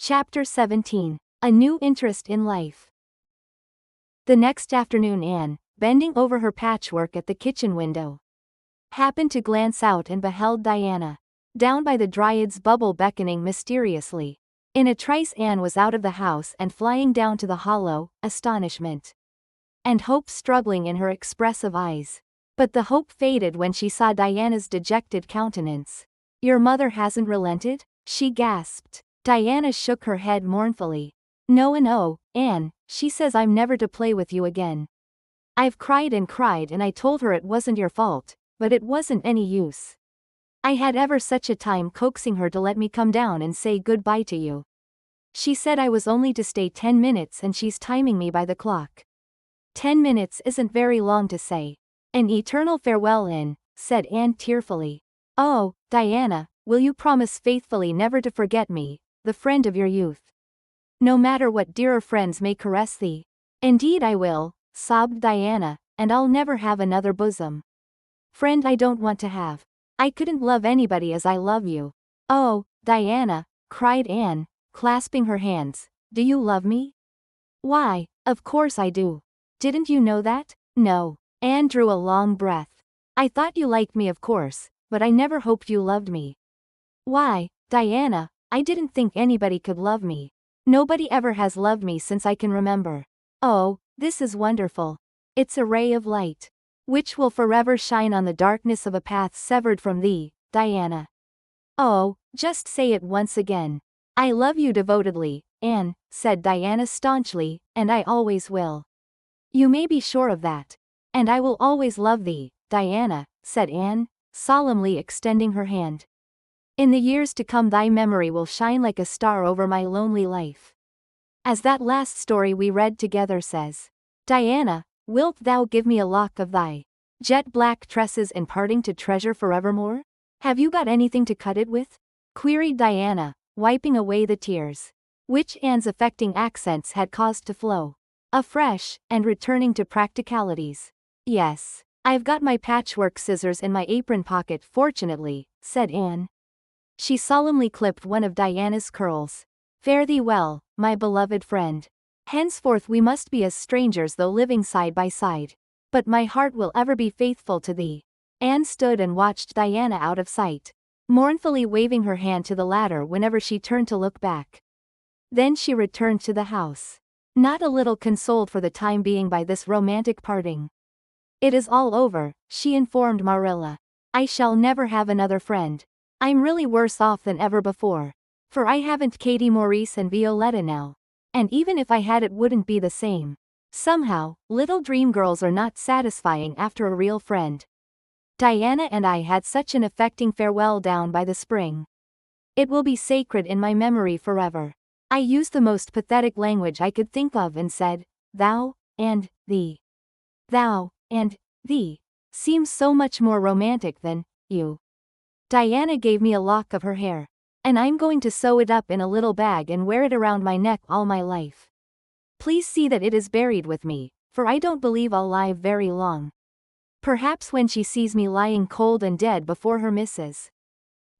Chapter 17. A New Interest in Life. The next afternoon Anne, bending over her patchwork at the kitchen window, happened to glance out and beheld Diana, down by the Dryad's bubble beckoning mysteriously. In a trice Anne was out of the house and flying down to the hollow, astonishment and hope struggling in her expressive eyes. But the hope faded when she saw Diana's dejected countenance. "Your mother hasn't relented?" she gasped. Diana shook her head mournfully. "No and oh, Anne, she says I'm never to play with you again. I've cried and I told her it wasn't your fault, but it wasn't any use. I had ever such a time coaxing her to let me come down and say goodbye to you. She said I was only to stay 10 minutes and she's timing me by the clock." 10 minutes isn't very long to say an eternal farewell in, said Anne tearfully. "Oh, Diana, will you promise faithfully never to forget me, the friend of your youth? No matter what dearer friends may caress thee." "Indeed I will," sobbed Diana, "and I'll never have another bosom friend I don't want to have. I couldn't love anybody as I love you." "Oh, Diana," cried Anne, clasping her hands, "do you love me?" "Why, of course I do. Didn't you know that?" "No." Anne drew a long breath. "I thought you liked me of course, but I never hoped you loved me." "Why, Diana, I didn't think anybody could love me. Nobody ever has loved me since I can remember." "Oh, this is wonderful. It's a ray of light, which will forever shine on the darkness of a path severed from thee, Diana." "Oh, just say it once again." "I love you devotedly, Anne," said Diana staunchly, "and I always will." "You may be sure of that. And I will always love thee, Diana," said Anne, solemnly extending her hand. "In the years to come thy memory will shine like a star over my lonely life. As that last story we read together says. Diana, wilt thou give me a lock of thy jet black tresses in parting to treasure forevermore? Have you got anything to cut it with?" queried Diana, wiping away the tears, which Anne's affecting accents had caused to flow afresh, and returning to practicalities. "Yes, I've got my patchwork scissors in my apron pocket fortunately," said Anne. She solemnly clipped one of Diana's curls. "Fare thee well, my beloved friend. Henceforth we must be as strangers though living side by side. But my heart will ever be faithful to thee." Anne stood and watched Diana out of sight, mournfully waving her hand to the latter whenever she turned to look back. Then she returned to the house, not a little consoled for the time being by this romantic parting. "It is all over," she informed Marilla. "I shall never have another friend. I'm really worse off than ever before. For I haven't Katie Maurice and Violetta now. And even if I had it wouldn't be the same. Somehow, little dream girls are not satisfying after a real friend. Diana and I had such an affecting farewell down by the spring. It will be sacred in my memory forever. I used the most pathetic language I could think of and said, thou, and, thee. Thou, and, thee, seems so much more romantic than, you." Diana gave me a lock of her hair. "And I'm going to sew it up in a little bag and wear it around my neck all my life. Please see that it is buried with me, for I don't believe I'll live very long. Perhaps when she sees me lying cold and dead before her Mrs.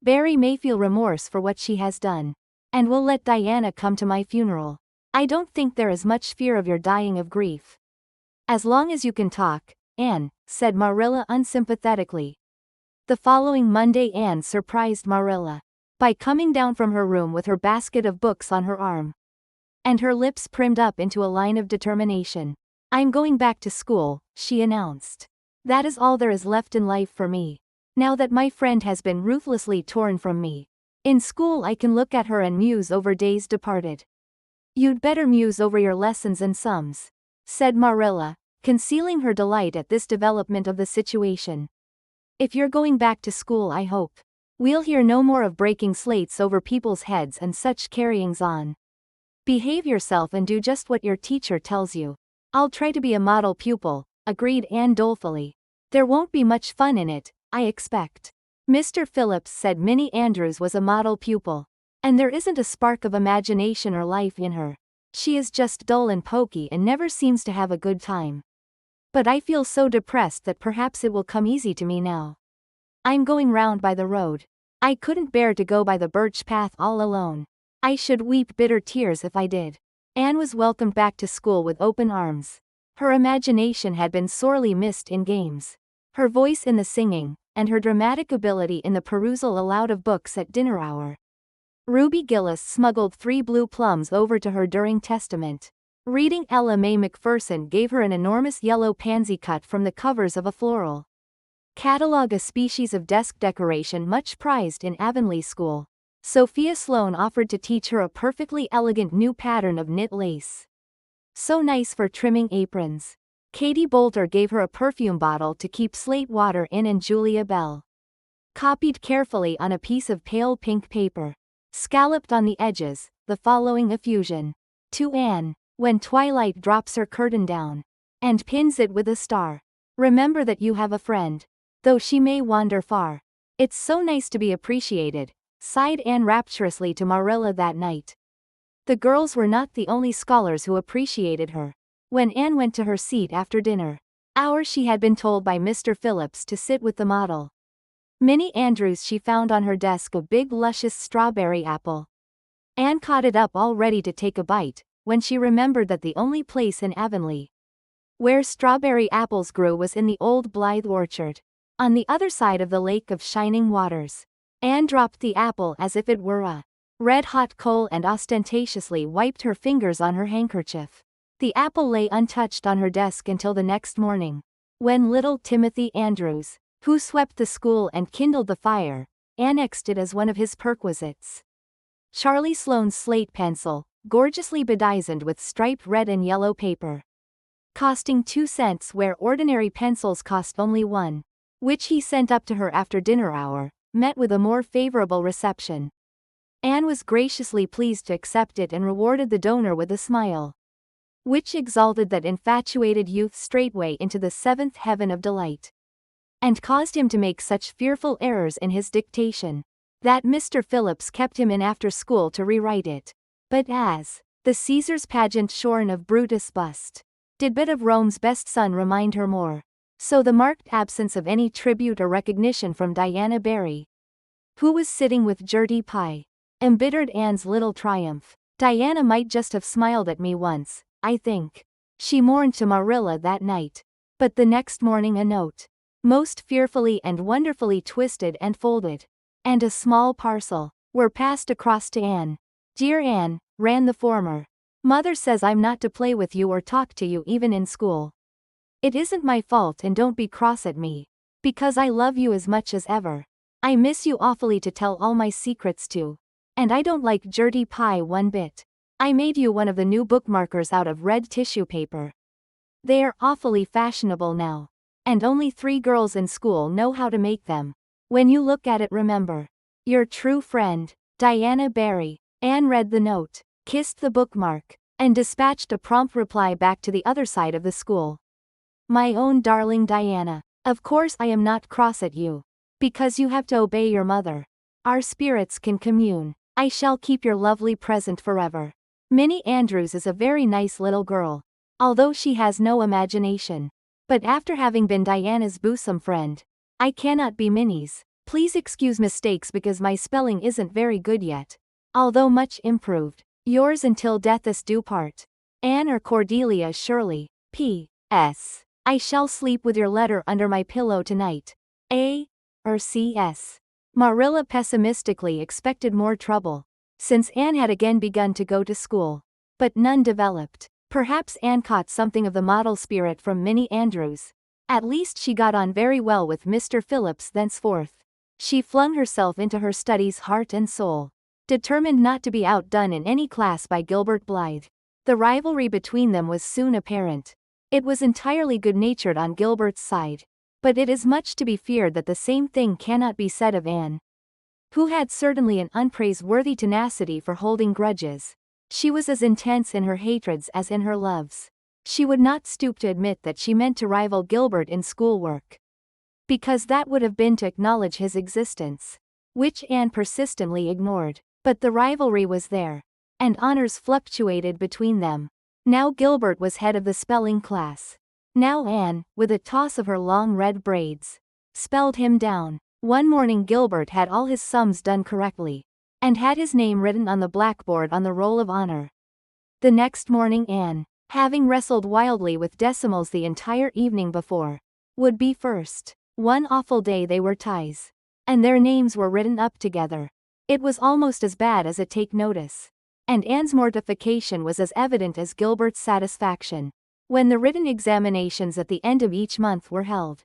Barry may feel remorse for what she has done, and will let Diana come to my funeral. I don't think there is much fear of your dying of grief." "As long as you can talk, Anne," said Marilla unsympathetically. The following Monday Anne surprised Marilla by coming down from her room with her basket of books on her arm, and her lips primmed up into a line of determination. "I'm going back to school," she announced. "That is all there is left in life for me. Now that my friend has been ruthlessly torn from me. In school I can look at her and muse over days departed." "You'd better muse over your lessons and sums," said Marilla, concealing her delight at this development of the situation. "If you're going back to school I hope we'll hear no more of breaking slates over people's heads and such carryings on. Behave yourself and do just what your teacher tells you." "I'll try to be a model pupil," agreed Anne dolefully. "There won't be much fun in it, I expect." Mr. Phillips said Minnie Andrews was a model pupil. "And there isn't a spark of imagination or life in her. She is just dull and poky and never seems to have a good time. But I feel so depressed that perhaps it will come easy to me now. I'm going round by the road. I couldn't bear to go by the birch path all alone." I should weep bitter tears if I did. Anne was welcomed back to school with open arms. Her imagination had been sorely missed in games. Her voice in the singing, and her dramatic ability in the perusal aloud of books at dinner hour. Ruby Gillis smuggled 3 blue plums over to her during Testament. Reading Ella Mae Macpherson gave her an enormous yellow pansy cut from the covers of a floral catalog, a species of desk decoration much prized in Avonlea School. Sophia Sloane offered to teach her a perfectly elegant new pattern of knit lace. So nice for trimming aprons. Katie Bolter gave her a perfume bottle to keep slate water in, and Julia Bell copied carefully on a piece of pale pink paper, scalloped on the edges, the following effusion. To Anne, when twilight drops her curtain down, and pins it with a star, remember that you have a friend, though she may wander far. It's so nice to be appreciated, sighed Anne rapturously to Marilla that night. The girls were not the only scholars who appreciated her. When Anne went to her seat after dinner hour, she had been told by Mr. Phillips to sit with the model Minnie Andrews. She found on her desk a big luscious strawberry apple. Anne caught it up, all ready to take a bite, when she remembered that the only place in Avonlea where strawberry apples grew was in the old Blythe orchard, on the other side of the lake of shining waters. Anne dropped the apple as if it were a red-hot coal and ostentatiously wiped her fingers on her handkerchief. The apple lay untouched on her desk until the next morning, when little Timothy Andrews, who swept the school and kindled the fire, annexed it as one of his perquisites. Charlie Sloane's slate pencil, gorgeously bedizened with striped red and yellow paper, costing 2 cents where ordinary pencils cost only 1, which he sent up to her after dinner hour, met with a more favorable reception. Anne was graciously pleased to accept it and rewarded the donor with a smile, which exalted that infatuated youth straightway into the 7th heaven of delight, and caused him to make such fearful errors in his dictation that Mr. Phillips kept him in after school to rewrite it. But as the Caesar's pageant shorn of Brutus' bust did but of Rome's best son remind her more, so the marked absence of any tribute or recognition from Diana Barry, who was sitting with Gertie Pye, embittered Anne's little triumph. Diana might just have smiled at me once, I think. She mourned to Marilla that night. But the next morning a note, most fearfully and wonderfully twisted and folded, and a small parcel, were passed across to Anne. Dear Anne, ran the former. Mother says I'm not to play with you or talk to you even in school. It isn't my fault, and don't be cross at me, because I love you as much as ever. I miss you awfully to tell all my secrets to. And I don't like Gertie Pye one bit. I made you one of the new bookmarkers out of red tissue paper. They are awfully fashionable now, and only 3 girls in school know how to make them. When you look at it, remember, your true friend, Diana Barry. Anne read the note, kissed the bookmark, and dispatched a prompt reply back to the other side of the school. My own darling Diana, of course I am not cross at you, because you have to obey your mother. Our spirits can commune. I shall keep your lovely present forever. Minnie Andrews is a very nice little girl, although she has no imagination. But after having been Diana's bosom friend, I cannot be Minnie's. Please excuse mistakes because my spelling isn't very good yet, although much improved. Yours until death us do part. Anne or Cordelia Shirley. P.S. I shall sleep with your letter under my pillow tonight. A. or C.S. Marilla pessimistically expected more trouble, since Anne had again begun to go to school. But none developed. Perhaps Anne caught something of the model spirit from Minnie Andrews. At least she got on very well with Mr. Phillips thenceforth. She flung herself into her studies heart and soul, determined not to be outdone in any class by Gilbert Blythe. The rivalry between them was soon apparent. It was entirely good-natured on Gilbert's side, but it is much to be feared that the same thing cannot be said of Anne, who had certainly an unpraiseworthy tenacity for holding grudges. She was as intense in her hatreds as in her loves. She would not stoop to admit that she meant to rival Gilbert in schoolwork, because that would have been to acknowledge his existence, which Anne persistently ignored. But the rivalry was there, and honors fluctuated between them. Now Gilbert was head of the spelling class. Now Anne, with a toss of her long red braids, spelled him down. One morning Gilbert had all his sums done correctly, and had his name written on the blackboard on the roll of honor. The next morning Anne, having wrestled wildly with decimals the entire evening before, would be first. One awful day they were ties. And their names were written up together. It was almost as bad as a take notice. And Anne's mortification was as evident as Gilbert's satisfaction. When the written examinations at the end of each month were held,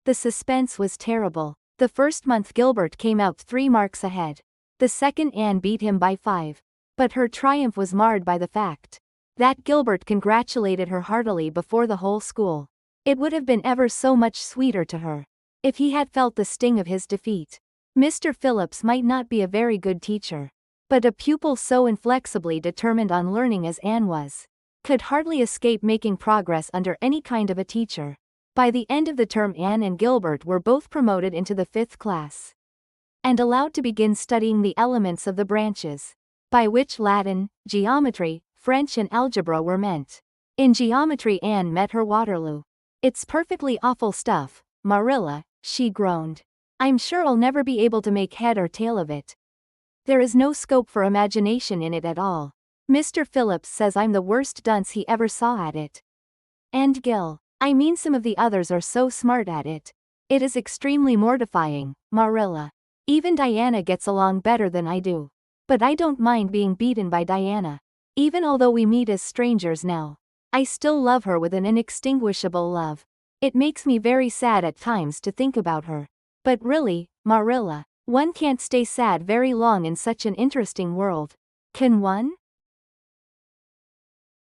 the suspense was terrible. The first month Gilbert came out 3 marks ahead. The second Anne beat him by 5. But her triumph was marred by the fact that Gilbert congratulated her heartily before the whole school. It would have been ever so much sweeter to her if he had felt the sting of his defeat. Mr. Phillips might not be a very good teacher, but a pupil so inflexibly determined on learning as Anne was could hardly escape making progress under any kind of a teacher. By the end of the term Anne and Gilbert were both promoted into the 5th class and allowed to begin studying the elements of the branches, by which Latin, geometry, French and algebra were meant. In geometry Anne met her Waterloo. "It's perfectly awful stuff, Marilla," she groaned. "I'm sure I'll never be able to make head or tail of it. There is no scope for imagination in it at all. Mr. Phillips says I'm the worst dunce he ever saw at it. And Gil, I mean some of the others are so smart at it. It is extremely mortifying, Marilla. Even Diana gets along better than I do. But I don't mind being beaten by Diana. Even although we meet as strangers now, I still love her with an inextinguishable love. It makes me very sad at times to think about her. But really, Marilla, one can't stay sad very long in such an interesting world. Can one?"